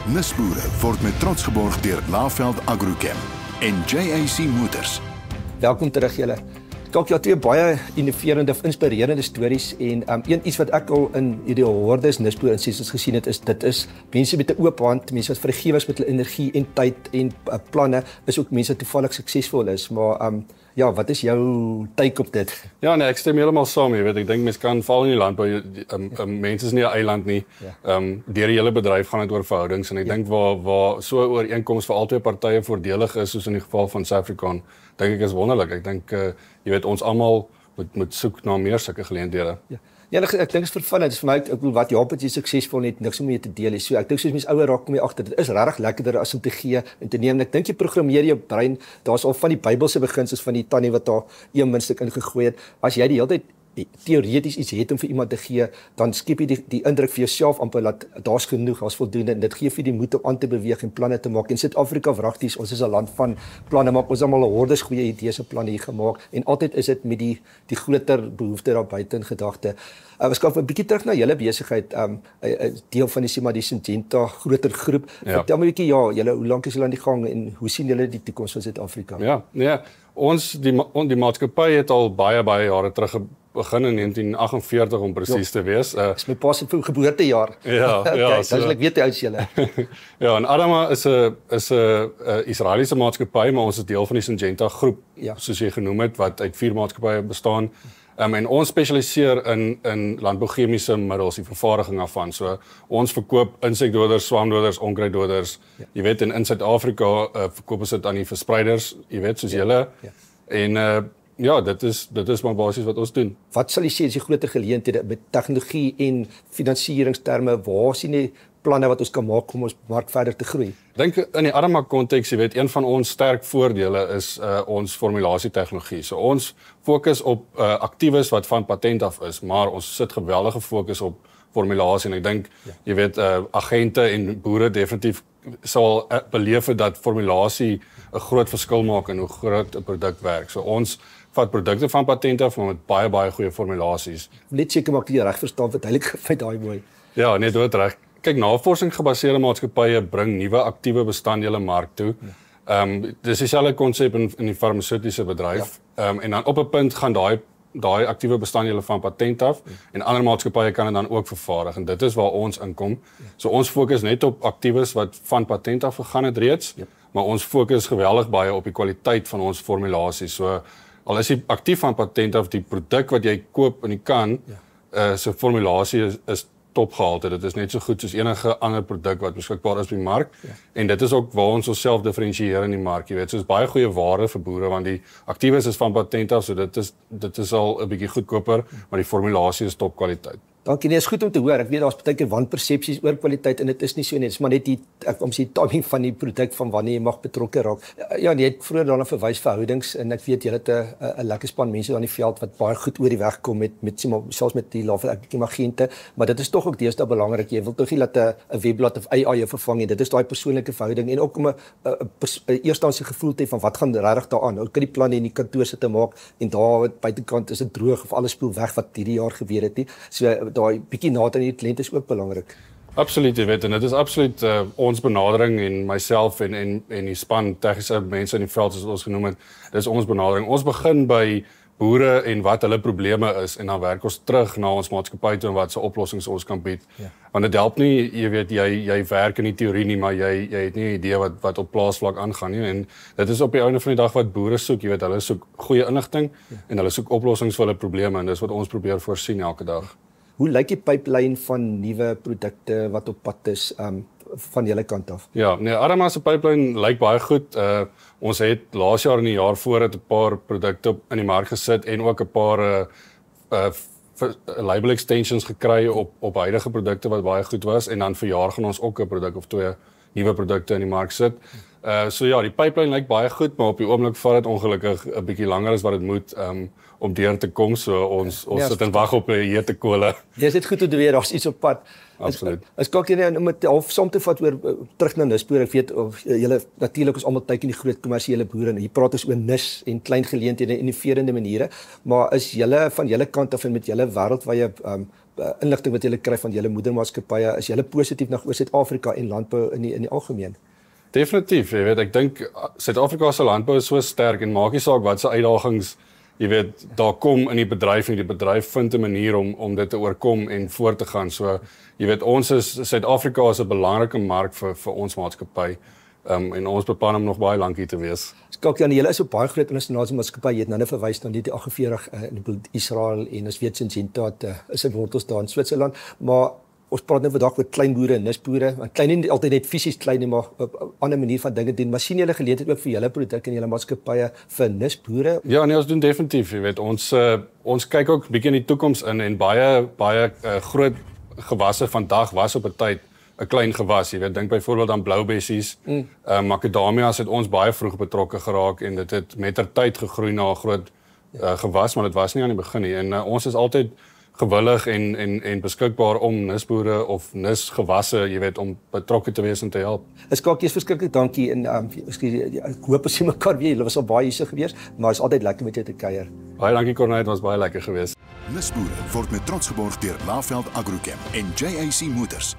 Nisboere word met trots geborg deur Laveld Agrochem en JAC Motors. Welkom terug julle. Dalk ja twee baie innoverende of inspirerende stories en iets wat ek al in hierdie hordes Nisboere insessies gesien het is dit is mense met 'n oop hand, mense wat vrygewig is met hulle energie en tyd en planne, is ook mense wat toevallig suksesvol is, maar ja, wat is jou take op dit? Ja, nee, ek stem heeltemal saam, jy weet, ek dink mense kan val in die landbou, mense is nie 'n eiland nie. Deur die hele bedryf gaan dit oor verhoudings en ek dink waar so 'n ooreenkoms vir albei partye voordelig is, soos in die geval van Safricon, dink ek is wonderlik. Ek dink jy weet ons almal moet soek na meer sulke geleenthede. Ja, ek dink dit is vervullend. Dit is vir my, ek bedoel wat Jaap het jy suksesvol net niks om mee te deel. So ek dink soos mense ouer raak kom jy agter, dit is regtig lekkerder as om te gee en te neem. Ek dink jy programmeer jou brein, daar's al van die Bybelse beginsels van die tannie wat daar een muntstuk ingegooi het. As jy die hele tyd teoreties iets het om vir iemand te gee, dan skep jy die indruk vir jouself amper dat daar's genoeg, daar's voldoende en dit gee vir die moed om aan te beweeg en planne te maak. En Suid-Afrika wragties, ons is 'n land van planne maak. Ons het almal 'n hordes goeie idees en planne hier gemaak en altyd is dit met die groter behoefte daar buite in gedagte. Ons kan 'n bietjie terug na julle besigheid, 'n deel van die Syngenta groter groep. Vertel my 'n bietjie julle hoe lank is julle aan die gang en hoe sien julle die toekoms van Suid-Afrika? Ja, nee, die maatskappy het al baie jare terug begin in 1948 om presies te wees. Dis my pa se geboortejaar. Ja, okay, so ek weet hoe oud julle. Ja, en Adama is 'n Israeliese maatskappy, maar ons is deel van die Syngenta groep, soos jy genoem het, wat uit 4 maatskappye bestaan. En ons spesialiseer in landbouchemiese middels, die vervaardiging daarvan. So ons verkoop insekdoders, swamdoders, onkruiddoders. Jy weet in Suid-Afrika verkoop ons dit aan die verspreiders, jy weet soos julle. En ja, dit is maar basies wat ons doen. Wat sal jy sê is die groter geleenthede met tegnologie en finansieringsterme? Waar sien jy planne wat ons kan maak om ons mark verder te groei? Ek dink in die Adama konteks, jy weet, een van ons sterk voordele is ons formulasietechnologie. So ons fokus op aktiewes wat van patent af is, maar ons sit geweldige fokus op formulasie en ek dink, jy weet, agente en boere definitief sal beleef dat formulasie 'n groot verskil maak in hoe groot 'n produk werk. So ons vat produkte van patent af, maar met baie goeie formulasies. Net seker maak jy reg verstaan wat heilig feit daai mooi. Ja, net dood reg. Kyk, navorsingsgebaseerde maatskappye bring nuwe aktiewe bestanddele mark toe. Dis dieselfde konsep in die farmaseutiese bedryf. En dan op 'n punt gaan daai aktiewe bestanddele van patent af en ander maatskappye kan dit dan ook vervaardig en dit is waar ons inkom. So ons fokus net op aktiewes wat van patent af gegaan het reeds, maar ons fokus geweldig baie op die kwaliteit van ons formulasies. So al is die aktief van patent af, die produk wat jy koop in die kan, so formulasie is topgehalte. Dit is net so goed soos enige ander produk wat beskikbaar is op die mark. En dit is ook waar ons onsself diferensieer in die mark, jy weet. So is baie goeie waarde vir boere want die aktiewes is van patent af, so dit is al 'n bietjie goedkoper, maar die formulasie is topkwaliteit. Dankie, nee, is goed om te hoor. Ek weet daar's baie keer wanpersepsies oor kwaliteit en dit is nie so nie. Dit is maar net die timing van die produk van wanneer jy mag betrokke raak. Ja, nee, ek vroeër daarna verwys verhoudings en ek weet julle het 'n lekker span mense aan die veld wat baie goed oor die weg kom met selfs met die Laveld agente, maar dit is tog ook deesdae belangrik. Jy wil tog nie dat 'n webblad of AI jou vervang nie. Dit is daai persoonlike verhouding en ook om 'n eerstandse gevoel te hê van wat gaan regtig daaraan. Hoe kan die planne in die kantoor sit te maak en daar buitekant is dit droog of alles spoel weg wat hierdie jaar gebeur het nie. So daai bietjie nader aan die kliënt is ook belangrik. Absoluut, jy weet, en dit is absoluut ons benadering en myself en die span tegniese mense in die veld soos ons genoem het. Dis ons benadering. Ons begin by boere en wat hulle probleme is en dan werk ons terug na ons maatskappy toe en wat se oplossings ons kan bied. Want dit help nie, jy weet, jy werk in die teorie nie, maar jy het nie 'n idee wat op plaasvlak aangaan nie en dit is op die einde van die dag wat boere soek, jy weet, hulle soek goeie inligting en hulle soek oplossings vir hulle probleme en dis wat ons probeer voorsien elke dag. Hoe lyk die pipeline van nuwe produkte wat op pad is van julle kant af? Ja, nee, Adama se pipeline lyk baie goed. Ons het laas jaar en die jaar voor het 'n paar produkte in die mark gesit en ook 'n paar label extensions gekry op huidige produkte wat baie goed was en dan vir jaar gaan ons ook 'n produk of 2 nuwe produkte in die mark sit. So ja, die pipeline lyk baie goed, maar op die oomblik vat dit ongelukkig 'n bietjie langer as wat dit moet om deur te kom. So ons sit en wag op 'n hete kolle. Dis dit goed om te weet daar's iets op pad. Absoluut. As kyk jy om dit half saam te vat oor terug na Nisboere, ek weet julle natuurlik is almal teiken die groot kommersiële boere en hier praat ons oor nis en klein geleenthede en innoverende maniere, maar is julle van julle kant af en met julle wêreldwye inligting wat julle kry van julle moedermaatskappye, is julle positief oor Suid-Afrika en landbou in die algemeen? Definitief, jy weet, ek dink Suid-Afrika se landbou is so sterk en maak nie saak wat se uitdagings jy weet, daar kom in die bedryf en die bedryf vind 'n manier om dit te oorkom en voort te gaan. So, jy weet, Suid-Afrika is 'n belangrike mark vir ons maatskappy. En ons beplan om nog baie lank hier te wees. Kyk, julle is 'n baie groot internasionale maatskappy. Jy het nou verwys na die 48 in Israel en ons weet Syngenta is 'n wortels daar in Switserland, maar ons praat nou vandag oor kleinboere en nisboere. Want klein nie altyd net fisies klein nie, maar op 'n ander manier van dinge doen. Maar sien julle geleentheid ook vir julle produk en julle maatskappye vir nisboere? Ja, nee, ons doen definitief, jy weet, ons kyk ook bietjie in die toekoms in en baie groot gewasse vandag was op 'n tyd 'n klein gewas, jy weet, dink byvoorbeeld aan bloubessies. Macadamias het ons baie vroeg betrokke geraak en dit het mettertyd gegroei na 'n groot gewas, maar dit was nie aan die begin nie. En ons is altyd gewillig en beskikbaar om nisboere of nisgewasse, jy weet, om betrokke te wees en te help. Skakie, verskriklik dankie en ek hoop ons sien mekaar weer. Julle was al baie hier gewees, maar is altyd lekker met jou te kuier. Baie dankie Corneil, dit was baie lekker geweest. Nisboere word met trots geborg deur Laveld Agrochem en JAC Motors.